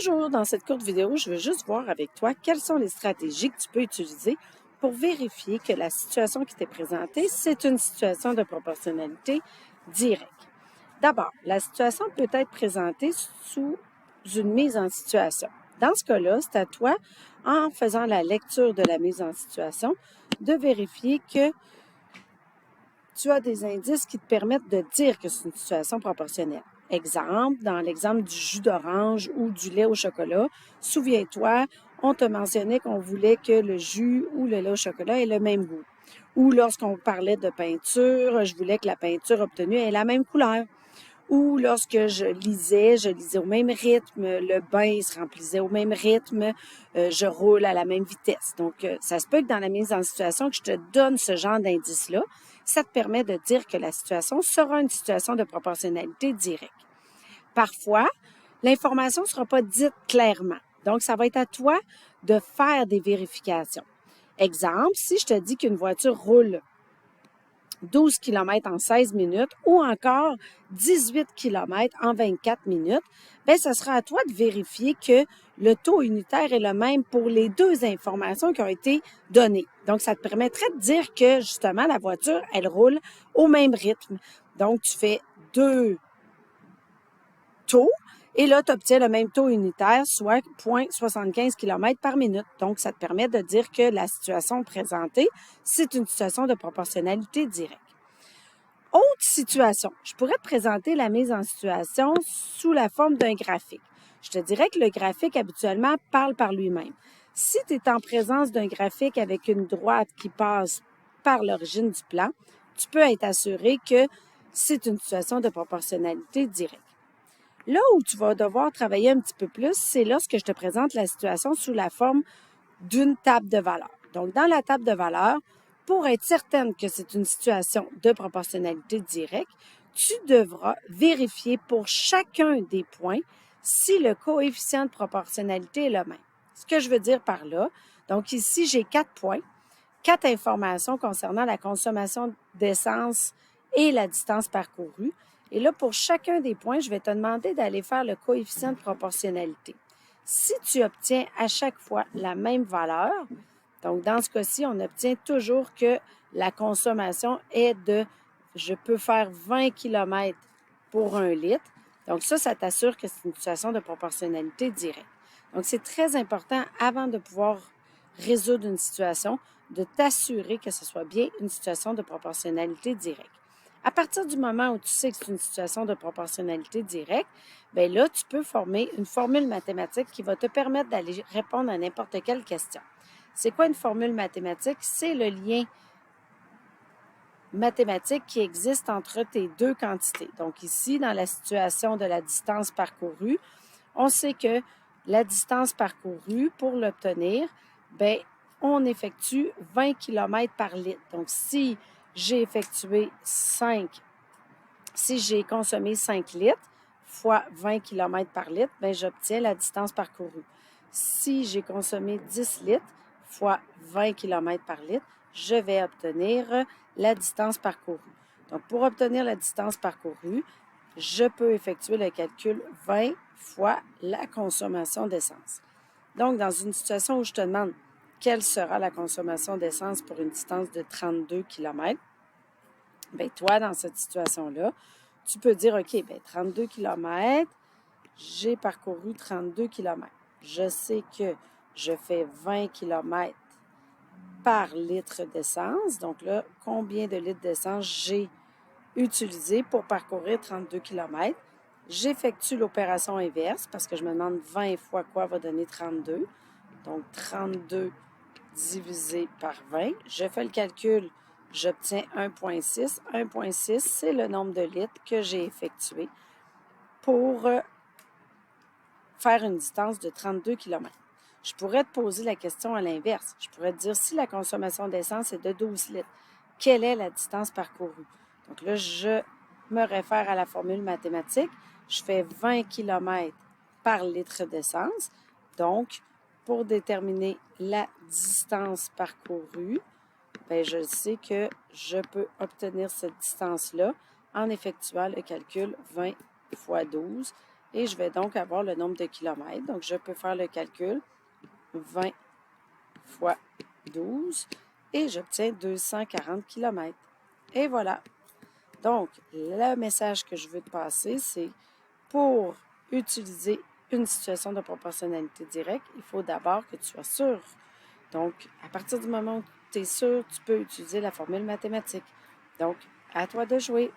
Bonjour, dans cette courte vidéo, je veux juste voir avec toi quelles sont les stratégies que tu peux utiliser pour vérifier que la situation qui t'est présentée, c'est une situation de proportionnalité directe. D'abord, la situation peut être présentée sous une mise en situation. Dans ce cas-là, c'est à toi, en faisant la lecture de la mise en situation, de vérifier que tu as des indices qui te permettent de dire que c'est une situation proportionnelle. Exemple, dans l'exemple du jus d'orange ou du lait au chocolat, souviens-toi, on te mentionnait qu'on voulait que le jus ou le lait au chocolat ait le même goût. Ou lorsqu'on parlait de peinture, je voulais que la peinture obtenue ait la même couleur. Ou lorsque je lisais au même rythme, le bain se remplissait au même rythme, je roule à la même vitesse. Donc, ça se peut que dans la mise en situation que je te donne ce genre d'indice-là, ça te permet de dire que la situation sera une situation de proportionnalité directe. Parfois, l'information ne sera pas dite clairement. Donc, ça va être à toi de faire des vérifications. Exemple, si je te dis qu'une voiture roule 12 km en 16 minutes ou encore 18 km en 24 minutes, bien, ce sera à toi de vérifier que le taux unitaire est le même pour les deux informations qui ont été données. Donc, ça te permettrait de dire que, justement, la voiture, elle roule au même rythme. Donc, tu fais deux taux et là, tu obtiens le même taux unitaire, soit 0,75 km par minute. Donc, ça te permet de dire que la situation présentée, c'est une situation de proportionnalité directe. Autre situation, je pourrais te présenter la mise en situation sous la forme d'un graphique. Je te dirais que le graphique, habituellement, parle par lui-même. Si tu es en présence d'un graphique avec une droite qui passe par l'origine du plan, tu peux être assuré que c'est une situation de proportionnalité directe. Là où tu vas devoir travailler un petit peu plus, c'est lorsque je te présente la situation sous la forme d'une table de valeurs. Donc, dans la table de valeurs, pour être certaine que c'est une situation de proportionnalité directe, tu devras vérifier pour chacun des points si le coefficient de proportionnalité est le même. Ce que je veux dire par là, donc ici, j'ai 4 points, 4 informations concernant la consommation d'essence et la distance parcourue. Et là, pour chacun des points, je vais te demander d'aller faire le coefficient de proportionnalité. Si tu obtiens à chaque fois la même valeur, donc dans ce cas-ci, on obtient toujours que la consommation est de, je peux faire 20 km pour 1 litre. Donc ça t'assure que c'est une situation de proportionnalité directe. Donc c'est très important, avant de pouvoir résoudre une situation, de t'assurer que ce soit bien une situation de proportionnalité directe. À partir du moment où tu sais que c'est une situation de proportionnalité directe, bien là, tu peux former une formule mathématique qui va te permettre d'aller répondre à n'importe quelle question. C'est quoi une formule mathématique? C'est le lien mathématique qui existe entre tes deux quantités. Donc ici, dans la situation de la distance parcourue, on sait que la distance parcourue, pour l'obtenir, bien, on effectue 20 km par litre. Donc, si j'ai consommé 5 litres fois 20 km par litre, bien, j'obtiens la distance parcourue. Si j'ai consommé 10 litres fois 20 km par litre, je vais obtenir la distance parcourue. Donc, pour obtenir la distance parcourue, je peux effectuer le calcul 20 fois la consommation d'essence. Donc, dans une situation où je te demande quelle sera la consommation d'essence pour une distance de 32 km, bien, toi, dans cette situation-là, tu peux dire, OK, bien, 32 km, j'ai parcouru 32 km. Je sais que je fais 20 km par litre d'essence. Donc là, combien de litres d'essence j'ai utilisé pour parcourir 32 km? J'effectue l'opération inverse parce que je me demande 20 fois quoi va donner 32. Donc, 32 divisé par 20. Je fais le calcul, j'obtiens 1,6. 1,6, c'est le nombre de litres que j'ai effectué pour faire une distance de 32 km. Je pourrais te poser la question à l'inverse. Je pourrais te dire, si la consommation d'essence est de 12 litres, quelle est la distance parcourue? Donc là, je me réfère à la formule mathématique. Je fais 20 km par litre d'essence. Donc, pour déterminer la distance parcourue, bien, je sais que je peux obtenir cette distance-là en effectuant le calcul 20 fois 12. Et je vais donc avoir le nombre de kilomètres. Donc, je peux faire le calcul. 20 fois 12 et j'obtiens 240 kilomètres. Et voilà. Donc, le message que je veux te passer, c'est pour utiliser une situation de proportionnalité directe, il faut d'abord que tu sois sûr. Donc, à partir du moment où tu es sûr, tu peux utiliser la formule mathématique. Donc, à toi de jouer.